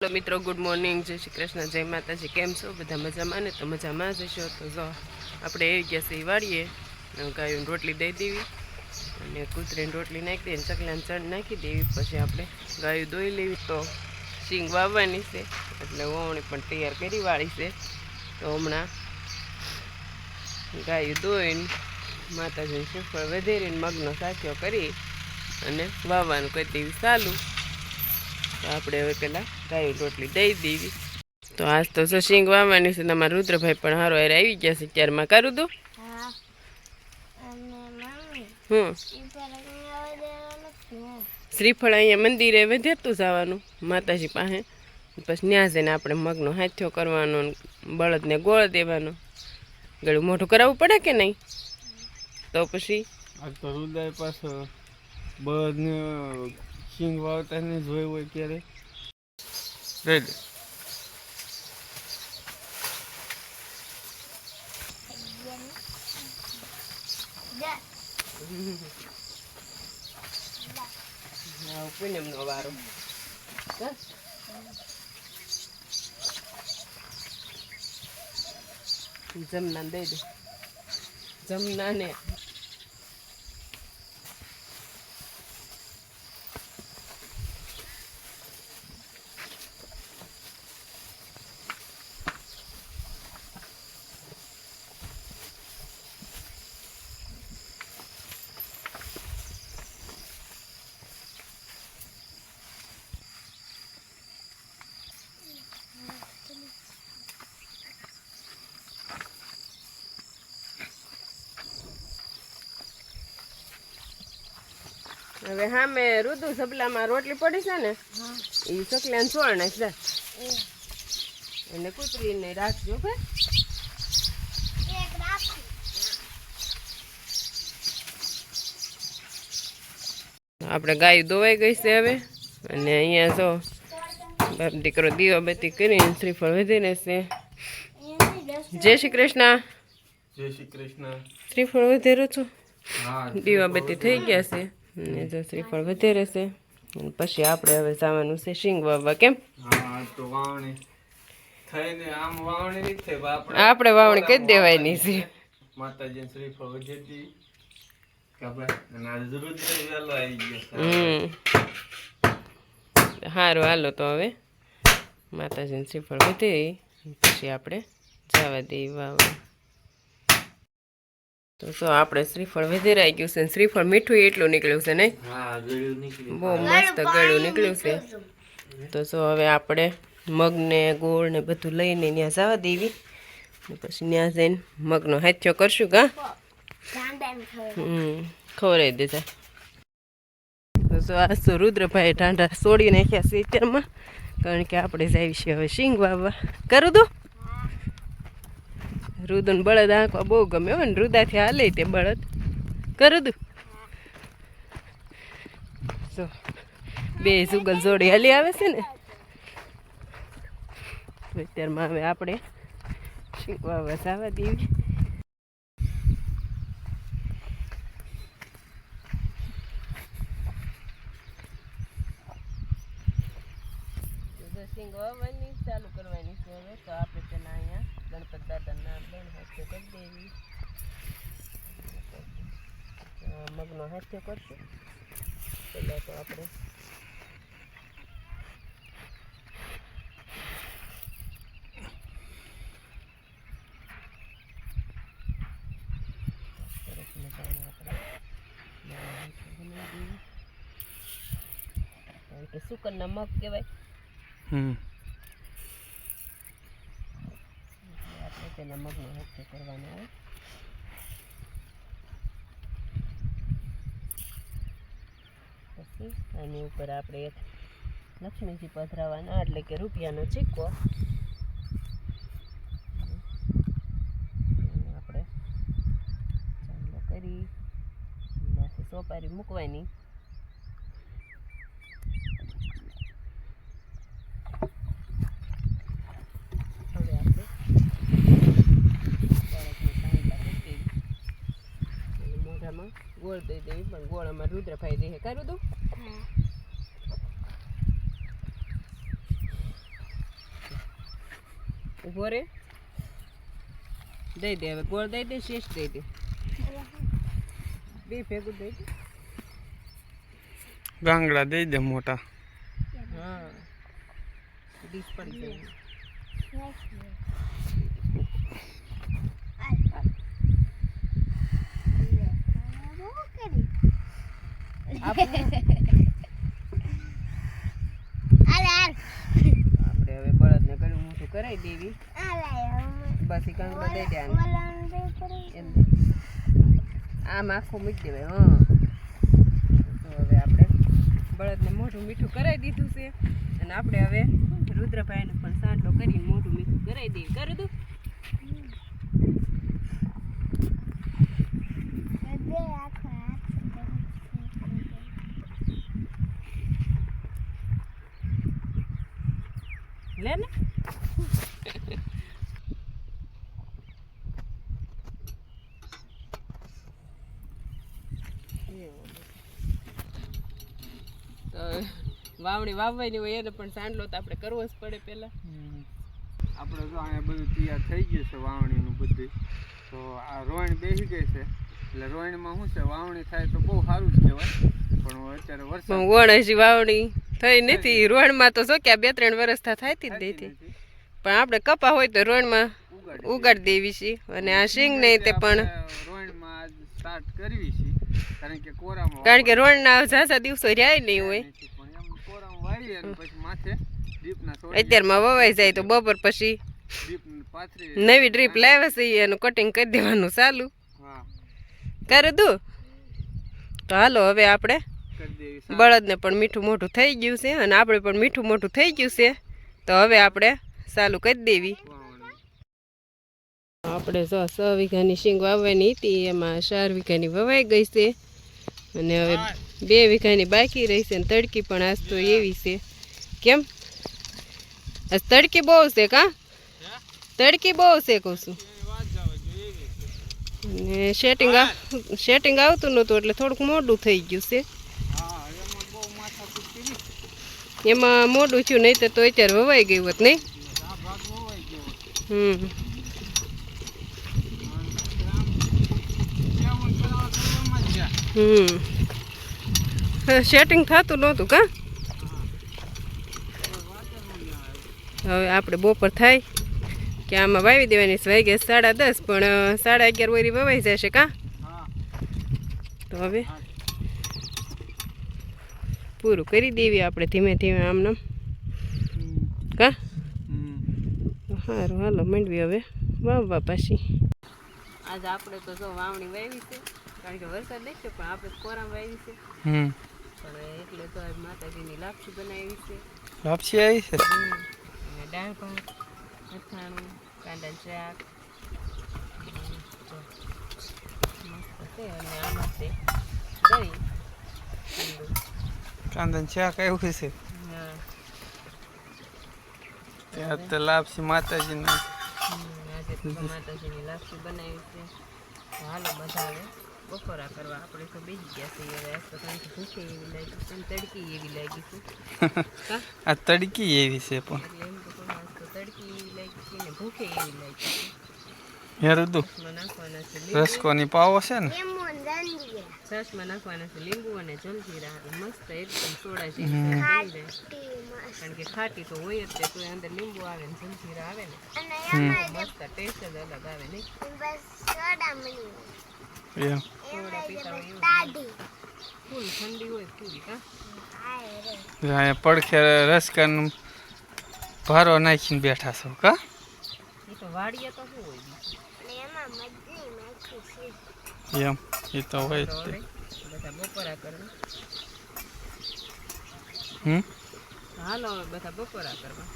તો મિત્રો good morning, જય શ્રી કૃષ્ણ, જય માતાજી. કેમ છો બધા? મજામાં ને? તો મજામાં જ હશો. તો જો આપણે એવી ગયા છે વાળીએ, ગાયોને રોટલી દઈ દેવી અને કૂતરીને રોટલી નાખી દઈએ, ચકલાને ચણ નાખી દેવી. પછી આપણે ગાયું દોઈ લેવી. તો સિંગ વાવવાની છે એટલે વાવણી પણ તૈયાર કરી વાળી છે. તો હમણાં ગાયું દોઈને માતાજીને શ્રીફળ વધેરીને મગનો સાખ્યો કરી અને વાવવાનું કરી દેવી ચાલુ. તો આપણે હવે પેલા ગાયું રોટલી દઈ દેવી. તો આજ તો જો સિંગ વાવવાની છે. તમારા રુદ્રભાઈ પણ હારો હારે આવી ગયા છે. ત્યારમાં કરું દઉં. શ્રીફળ અહીંયા મંદિરે વધેરતું જવાનું માતાજી પાસે. પછી ત્યાં જઈને આપણે મગનો હાથ્યો કરવાનો, બળદને ગોળ દેવાનો. ગળું મોઢું કરાવવું પડે કે નહીં? તો પછી આ તો રુદ્ર પાસે બળદને સિંગ વાવતા ને જોયું હોય ક્યારે રેડી. પૂનમનો વારો જમના દઈ દે. જમના ને હવે હા મેં રુદુ સબલામાં રોટલી પડી છે ને, એ સકલાને છોડ નાખશે એટલે કૂતરીને રાખજો. કે આપણે ગાય દોવાઈ ગઈ છે હવે. અને અહીંયા જો બાપ દીકરો દીવાબત્તી કરીને શ્રીફળ વધી રહેશે. જય શ્રી કૃષ્ણ. જય શ્રી કૃષ્ણ. શ્રીફળ વધેરો છો, દીવાબત્તી થઈ ગયા છે ને જો શ્રીફળ વધે રહેશે. પછી આપણે હવે જવાનું છે સિંગ વાવવા. કેમ? તો વાવણી થઈને આમ વાવણી નહીં થઈ, આપણે વાવણી કરી દેવાની છે. માતાજીને શ્રીફળ વધેતી સારું હાલો. તો હવે માતાજીને શ્રીફળ વધે પછી આપણે જવા દઈએ વાવવા. તો જો આપણે શ્રીફળ વધેરાઈ ગયું છે. શ્રીફળ મીઠું એટલું નીકળ્યું છે નહીં? બહુ મસ્ત ગળ્યું નીકળ્યું છે. તો જો હવે આપણે મગને ગોળ ને બધું લઈને ત્યાં જવા દેવી. પછી ત્યાં જઈને મગનો હાથ્યો કરશું. કા ખવડાવી દેતા. તો જો આ તો રુદ્રભાઈ ટાંડા છોડી નાખ્યા છે અત્યારમાં, કારણ કે આપણે જાય છે હવે સિંગ વાવવા. કરું દઉં. રુદન બળદ આંખવા બહુ ગમે હોય ને, રુદાથી હાલે તે બળદ. કરું દઉં. જો બે સુગલ જોડી હાલી આવે છે ને. અત્યારમાં હવે આપણે સિંગ વાવવા જવા દેવી. સિંગ વાવવાની ચાલુ કરવાની છે હવે. તો આપણે તેના અહીંયા ગણપત દાદાના બેન હાથ્યો કરી દેવી. મગનો હાથ્યો કરશું પહેલાં. તો આપણે સુકરના મગ કહેવાય. આપણે તેના મગનો હાથ્યો કરવાનો આવે. પછી આની ઉપર આપણે એક લક્ષ્મીજી પધરાવાના, એટલે કે રૂપિયાનો સિક્કો. આપણે ચાંદલો કરી માથે સોપારી મૂકવાની. ગોળ દઈ દેવી, પણ ગોળ અમારે રુદ્રભાઈ દે. કરું દઉં. ઊભો રે દઈ દે હવે ગોળ દઈ દે શેષ દઈ દે બે ભેગું દઈ દે ગાંગડા દઈ દે મોટા હા ડીશ પડી જાય આપણે હવે બળદને ગળું મોટું કરાવી દેવી બસ ઈ કાંગડો દઈ દે આમ આખું મૂકી દેવાય હા તો હવે આપણે બળદને મોઢું મીઠું કરાવી દીધું છે અને આપણે હવે રુદ્રભાઈને પણ સાંટલો કરીને મોઢું મીઠું કરાવી દઈએ કરી દઉં લે ને વાવણી વાવવાની હોય એને પણ સાંડલો તો આપણે કરવો જ પડે પહેલા આપણે તો અહીંયા બધું તૈયાર થઈ ગયું છે વાવણીનું બધું તો આ રોયણ બેસી ગઈ છે એટલે રોયણમાં શું છે વાવણી થાય તો બહુ સારું જ કહેવાય પણ અત્યારે વરસાદ વણ વાવણી થઈ નથી રોણમાં તો શું કે 2-3 વર્ષ થાતી જ નથી પણ આપણે કપા હોય તો રોણમાં ઉગાડી દેવી છે અને આ સિંગ નહીં તે પણ રોયણમાં આજ સ્ટાર્ટ કરવી છે કારણ કે કોરામાં કારણ કે રોણના ઝાઝા દિવસો રહ્યા નહીં હોય અત્યારમાં વવાઈ જાય તો બપોર પછી નવી ડ્રીપ લાવ્યા છે એનું કટિંગ કરી દેવાનું ચાલુ કરી દઉં તો હાલો હવે આપણે બળદને પણ મીઠું મોઢું થઈ ગયું છે અને આપણે પણ મીઠું મોઢું થઈ ગયું છે તો હવે આપણે ચાલુ કરી દેવી આપણે 6 વીઘાની શીંગ વાવવાની હતી એમાં 4 વીઘાની વવાઈ ગઈ છે અને હવે 2 વીઘાની બાકી રહી છે અને તડકી પણ આજ તો એવી છે કેમ આજ તડકી બહુ છે કા તડકી બહુ છે કહું છું ને સેટિંગ આવતું નહોતું એટલે થોડુંક મોડું થઈ ગયું છે એમાં મોડું થયું નહીં તો અત્યારે વવાઈ ગયું હોત નહીં સેટિંગ થતું નહોતું કા હવે આપણે બપોર થાય કે આમાં વાવી દેવાની વાગે 10:30 પણ 11:30 વરી વવાઈ જશે કા તો હવે પૂરું કરી દેવી આપણે ધીમે ધીમે આમને કા સારું હાલો માંડવી હવે વાવવા પાછી આજ આપણે તો જો વાવણી વાવી છે કારણ કે વરસાદ નહીં છે પણ આપણે કોરામ વાવી છે પણ એટલે તો આજ માતાજીની લાપસી બનાવી છે લાપસી આવી છે અને દાળ ભાત અથાણું કાંદા શાક મસ્ત છે અને આમાં છે દહીં કાંદા શાક આવ્યું છે હા ત્યાં તો લાપસી માતાજીના આજે તો માતાજીની લાપસી બનાવી છે હાલો બધા હવે બપોરા કરવા આપણે તો બેસી ગયા છીએ હવે આજ તો કારણ કે ભૂખે એવી લાગી છે તડકી એવી લાગી છે આ તડકી એવી છે પણ એટલે એમ તો પણ આજ તો તડકી એવી લાગી છે ને ભૂખે એવી લાગી છે હેરુદુ નાખવાના છે રસકોની પાવો છે ને છાશમાં નાખવાના છે લીંબુ અને જલજીરા મસ્ત એકદમ સોડા જેવી કારણ કે ખાટી તો હોય જ તે અંદર લીંબુ આવે ને જલજીરા આવે ને મસ્ત ટેસ્ટ જ અલગ આવે નહીં સોડા પીતા હોય એવું ફૂલ ઠંડી હોય પૂરી કા અહીંયા પડખે રસકાનું ભારો નાખીને બેઠા છો કા એ તો વાડીએ તો શું હોય એમ એ તો હોય જ તે બધા બપોરા કરવા હાલો હવે બધા બપોરા કરવા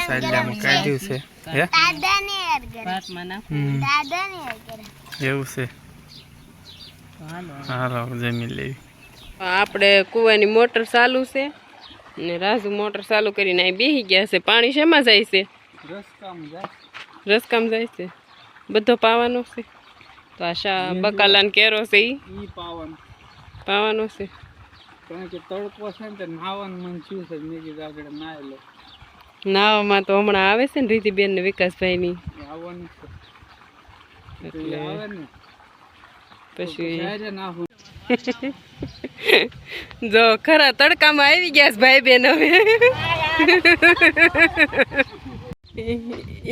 સાઈડમાં કાઢ્યું છે હે ભાતમાં નાખું એવું છે હાલો હાલો જમી લેવી આપણે કૂવાની મોટર ચાલુ છે ને રાજુ મોટર ચાલુ કરીને અહીં બેસી ગયા છે પાણી શેમાં જાય છે રસકામ જાય છે બધો પાવાનો છે તો આ બકાલાન કેરો છે ઈ પાવાનો છે કારણ કે તડકો છે ને તે નાવાનું મન થયું છે મેં કીધું આગળ નાય લો નાવામાં તો હમણાં આવે છે ને રીતિબેન ને વિકાસભાઈની આવવાનું છે તો એ આવે ને પછી ત્યારે નાહું જો ખરા તડકામાં આવી ગયા છે ભાઈ બેન હવે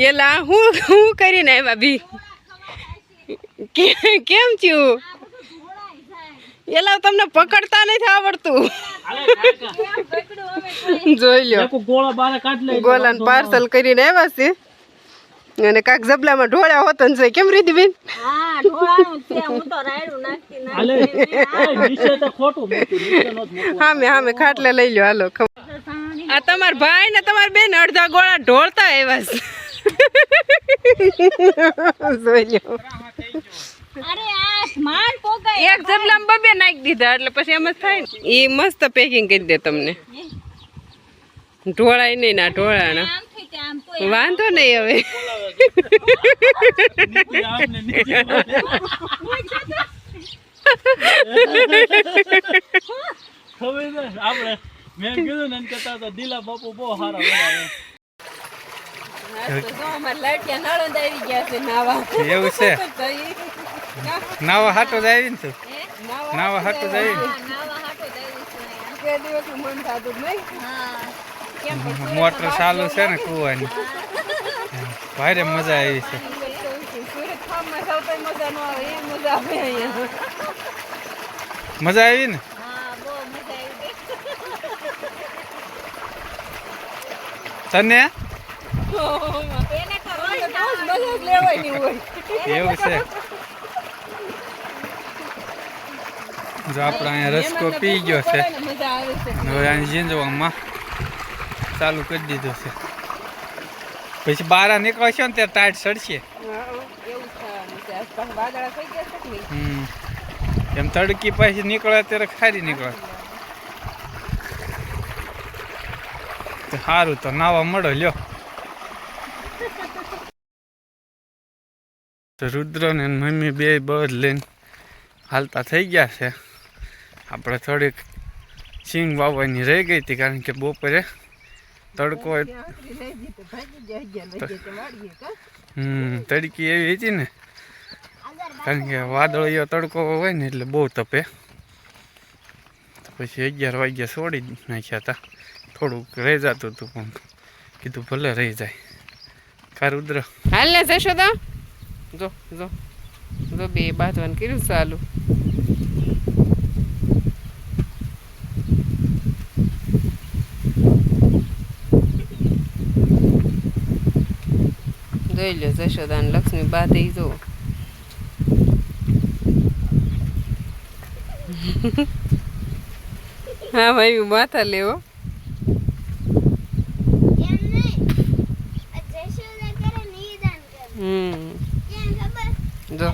એલા હું કરીને આવ્યા બી કેમ થયું એલા તમને પકડતા નથી આવડતું જોઈ લો ગોલા પાર્સલ કરીને આવ્યા છે અને કાક જબલામાં ઢોળ્યા હોત ને કેમ રીધી બેન હા ખાટલે લઈ લો હાલો આ તમાર ભાઈ ને તમાર બેન અડધા ગોળા ઢોળતા આવ્યા છે જોઈ લો એક જબલામાં બબે નાખી દીધા એટલે પછી એમ જ થાય ને એ મસ્ત પેકિંગ કરી દે તમને ઢોળાય નહીં ના ઢોળાના વાંધો નહીં હવે આપણે મેં કીધું ને કહેતા તો દિલા બાપુ બહુ સારા બનાવે એવું છે નાવા હાટો જ આવી ને તું નાવા હાટો જ આવી ને મોટર ચાલુ છે ને કુવાની ભારે મજા આવી છે મજા આવી ને તને એવું છે જો આપણે અહીંયા રસકો પી ગયો છે હવે અહીં ઝીંઝવામાં ચાલુ કરી દીધું છે પછી બહાર નીકળશો ને ત્યારે ટાઈટ ચડશે એમ તડકી પછી નીકળે ત્યારે ખારી નીકળે સારું તો નાવા મળો લ્યો રુદ્ર ને મમ્મી બે બળદ લઈને હાલતા થઈ ગયા છે આપણે થોડીક સિંગ વાવવાની રહી ગઈ હતી કારણ કે બપોરે તડકો તડકી એવી હતી ને કારણ કે વાદળીઓ તડકો હોય ને એટલે બહુ તપે પછી 11 વાગ્યા છોડી નાખ્યા હતા થોડુંક રહી જતું હતું પણ કીધું ભલે રહી જાય કા રુદ્ર હાલ ને જશોદા જો જો જો બે બાંધવાનું કર્યું ચાલુ જોઈ લો જશોદા અને લક્ષ્મી બાંધે જો હા ભાઈ માથા લેવો જો